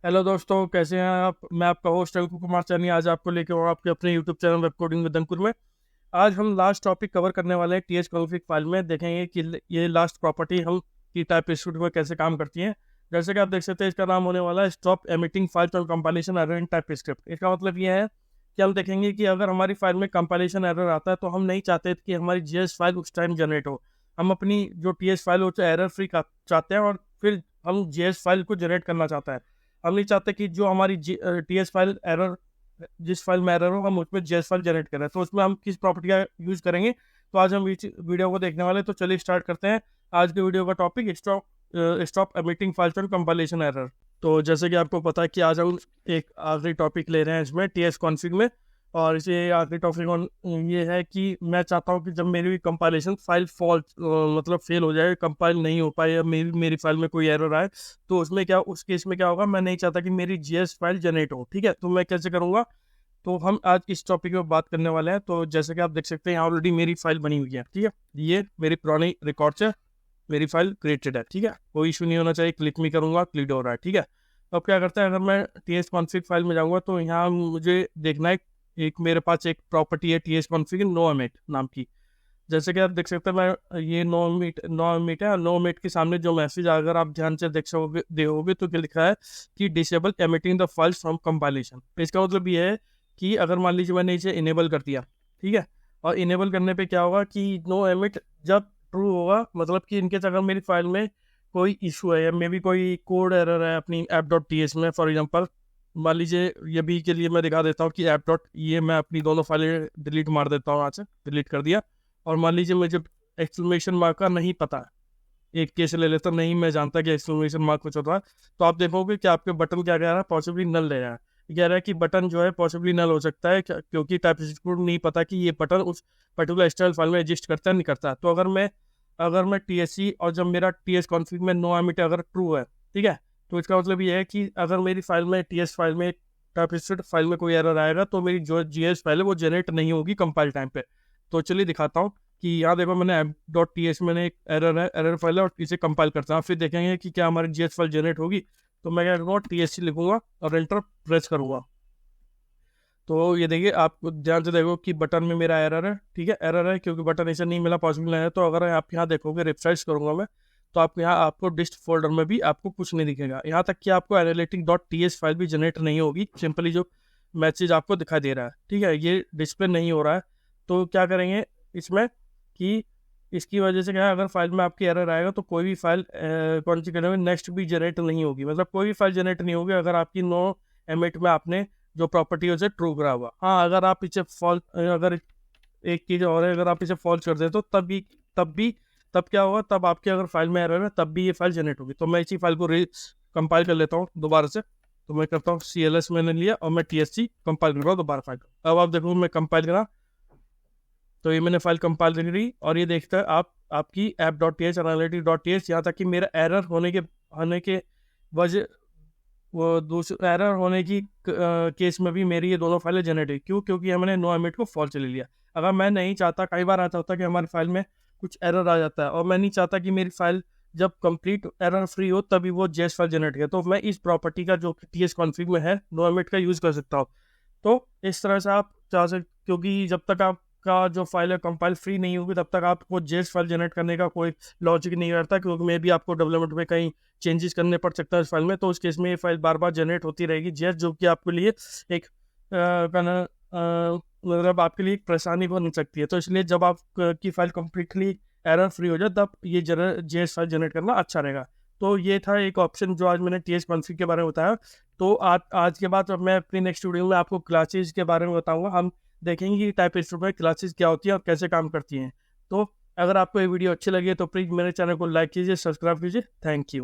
Hello दोस्तों, कैसे हैं आप। मैं आपका होस्ट अंकुर कुमार चानी आज आपको लेके आऊँ आपके अपने YouTube channel web coding with Ankur में। आज हम लास्ट टॉपिक कवर करने वाले हैं टीएच कॉन्फ़िग फाइल में। देखेंगे कि ये लास्ट प्रॉपर्टी हम की टाइप स्टूडियो में कैसे काम करती है। जैसे कि आप देख सकते हैं, इसका नाम होने वाला है stop emitting file from compilation error in type script. इसका मतलब ये है कि हम देखेंगे कि अगर हमारी फाइल में कंपाइलेशन एरर आता है तो हम नहीं चाहते कि हमारी जीएस फाइल उस टाइम जनरेट हो। हम अपनी जो टीएस फाइल हो एरर फ्री चाहते हैं और फिर हम जीएस फाइल को जनरेट करना चाहता है। हम नहीं चाहते कि जो हमारी टीएस फाइल एरर, जिस फाइल में एरर हो हम उसमें जेएस फाइल जनरेट करें। तो उसमें हम किस प्रॉपर्टी का यूज करेंगे, तो आज हम इस वीडियो को देखने वाले। तो चलिए स्टार्ट करते हैं आज के वीडियो का topic, stop emitting file from compilation error. तो जैसे कि आपको पता है कि आज हम एक आखिरी टॉपिक ले रहे हैं इसमें टीएस कॉन्फ़िग में। और इसे आखिरी टॉपिक ये है कि मैं चाहता हूँ कि जब मेरी कंपाइलेशन फाइल फॉल्ट मतलब फेल हो जाए, कंपाइल नहीं हो पाए या मेरी फाइल में कोई एरर आए, तो उसमें क्या, उस केस में क्या होगा। मैं नहीं चाहता कि मेरी जीएस फाइल जनरेट हो। ठीक है, तो मैं कैसे करूँगा, तो हम आज इस टॉपिक में बात करने वाले हैं। तो जैसे कि आप देख सकते हैं, यहाँ ऑलरेडी मेरी फाइल बनी हुई है। ठीक है, ये मेरी पुरानी रिकॉर्ड है, मेरी फाइल क्रिएटेड है। ठीक है, कोई इशू नहीं होना चाहिए। क्लिक नहीं करूँगा, क्लिक हो रहा है। ठीक है, अब क्या करते हैं, अगर मैं टीएस कॉन्फ़िग फाइल में जाऊँगा तो यहाँ मुझे देखना है, एक मेरे पास एक प्रॉपर्टी है टीएस कॉन्फ़िग नो एमिट नाम की। जैसे कि आप देख सकते हैं, मैं ये नो एमिट है। नो एमिट के सामने जो मैसेज, अगर आप ध्यान से देखोगे तो क्या लिखा है कि disable emitting the files from compilation. इसका मतलब ये है कि अगर मान लीजिए मैंने इसे इनेबल कर दिया, ठीक है, और इनेबल करने पे क्या होगा कि नो एमिट जब ट्रू होगा, मतलब कि इनके अगर मेरी फाइल में कोई इशू है या मे भी कोई कोड एरर है अपनी ऐप डॉट टी एस में, फॉर एग्जांपल मान लीजिए, ये भी के लिए मैं दिखा देता हूँ कि ऐप डॉट, ये मैं अपनी दोनों फाइलें डिलीट मार देता हूँ, यहाँ से डिलीट कर दिया। और मान लीजिए मुझे एक्सक्लेमेशन मार्क का नहीं पता है, एक केस ले लेता, नहीं मैं जानता कि एक्सक्लेमेशन मार्क कुछ होता है, तो आप देखोगे कि आपके बटन क्या कह रहा है, पॉसिबली नल ले रहा है। कह रहा है कि बटन जो है पॉसिबली नल हो सकता है क्योंकि टाइपिस्ट को नहीं पता कि ये बटन उस पर्टिकुलर स्टाइल फाइल में एग्जिस्ट करता है नहीं करता। तो अगर मैं टीएससी और जब मेरा टीएस कॉन्फ़िग में नो एमिट अगर ट्रू है, ठीक है, तो इसका मतलब ये है कि अगर मेरी फाइल में टीएस फाइल में टाइपिस्ट फाइल में कोई एरर आएगा तो मेरी जो जीएस फाइल है वो जनरेट नहीं होगी कंपाइल टाइम पे। तो चलिए दिखाता हूँ कि यहाँ देखो, मैंने ऐप डॉट टी एस मैंने एक एरर फाइल है और इसे कंपाइल करता हूँ, फिर देखेंगे कि क्या हमारी जीएस फाइल जनरेट होगी। तो मैं क्या करूँगा, टी एस सी लिखूंगा और एंटर प्रेस करूँगा। तो ये देखिए, आप ध्यान से देखो कि बटन में मेरा एरर है। ठीक है, एरर है क्योंकि बटन ऐसा नहीं मिला, पॉसिबल नहीं है। तो अगर आप यहाँ देखोगे, रिफ्रेश करूंगा मैं, तो आपको यहाँ आपको डिस्ट फोल्डर में भी आपको कुछ नहीं दिखेगा, यहाँ तक कि आपको analytic dot T S file भी जनरेट नहीं होगी। सिंपली जो मैसेज आपको दिखाई दे रहा है, ठीक है, ये डिस्प्ले नहीं हो रहा है। तो क्या करेंगे इसमें कि इसकी वजह से क्या है, अगर फाइल में आपकी एरर आएगा तो कोई भी फाइल कौन सी करेंगे, नेक्स्ट भी जनरेट नहीं होगी, मतलब कोई भी फाइल जनरेट नहीं होगी अगर आपकी नो एमिट में आपने जो प्रॉपर्टी है उसे ट्रू करा हुआ। हाँ, अगर आप इसे फॉल्ट, अगर एक चीज़ और है, अगर आप इसे फॉल्ट कर दे तो तब क्या होगा, तब आपकी अगर फाइल में एरर है तब भी ये फाइल जनरेट होगी। तो मैं इसी फाइल को कंपाइल कर लेता हूँ दोबारा से। तो मैं करता हूँ CLS मैंने लिया और मैं TSC कंपाइल कर रहा हूँ दोबारा फाइल। अब आप देखो, मैं कंपाइल करा तो ये मैंने फाइल कंपाइल कर ली और ये देखता है आपकी app dot T H, analytic dot T H, यहाँ तक कि मेरा एरर होने के वजह, वो दूसरा एरर होने की केस में भी मेरी ये दोनों फाइलें जनरेट हुई। क्यों? क्योंकि हमने नो एमिट को फॉल्स ले लिया। अगर मैं नहीं चाहता, कई बार ऐसा होता है कि हमारी फाइल में कुछ एरर आ जाता है और मैं नहीं चाहता कि मेरी फाइल जब कंप्लीट एरर फ्री हो तभी वो जेएस फाइल जनरेट करे, तो मैं इस प्रॉपर्टी का जो टीएस कॉन्फ़िग में है नो एमिट का यूज़ कर सकता हूँ। तो इस तरह से आप चाह सकते, क्योंकि जब तक आपका जो फाइल है कंपाइल फ्री नहीं होगी तब तक आपको जेएस फाइल जनरेट करने का कोई लॉजिक नहीं रहता, क्योंकि मे भी आपको डेवलपमेंट में कहीं चेंजेस करने पड़ सकता है इस फाइल में। तो उस केस में ये फाइल बार बार जनरेट होती रहेगी जेएस, जो कि आपके लिए एक मतलब आपके लिए एक परेशानी बन सकती है। तो इसलिए जब आप की फाइल कम्प्लीटली एरर फ्री हो जाए तब ये जेएस फाइल जनरेट करना अच्छा रहेगा। तो ये था एक ऑप्शन जो आज मैंने टीएस कॉन्फ़िग के बारे में बताया। तो आज के बाद मैं अपनी नेक्स्ट वीडियो में आपको क्लासेस के बारे में बताऊंगा। हम देखेंगे कि टाइप इंस्टीट्यूट में क्लासेस क्या होती है और कैसे काम करती हैं। तो अगर आपको ये वीडियो अच्छी लगी तो प्लीज़ मेरे चैनल को लाइक कीजिए, सब्सक्राइब कीजिए। Thank you.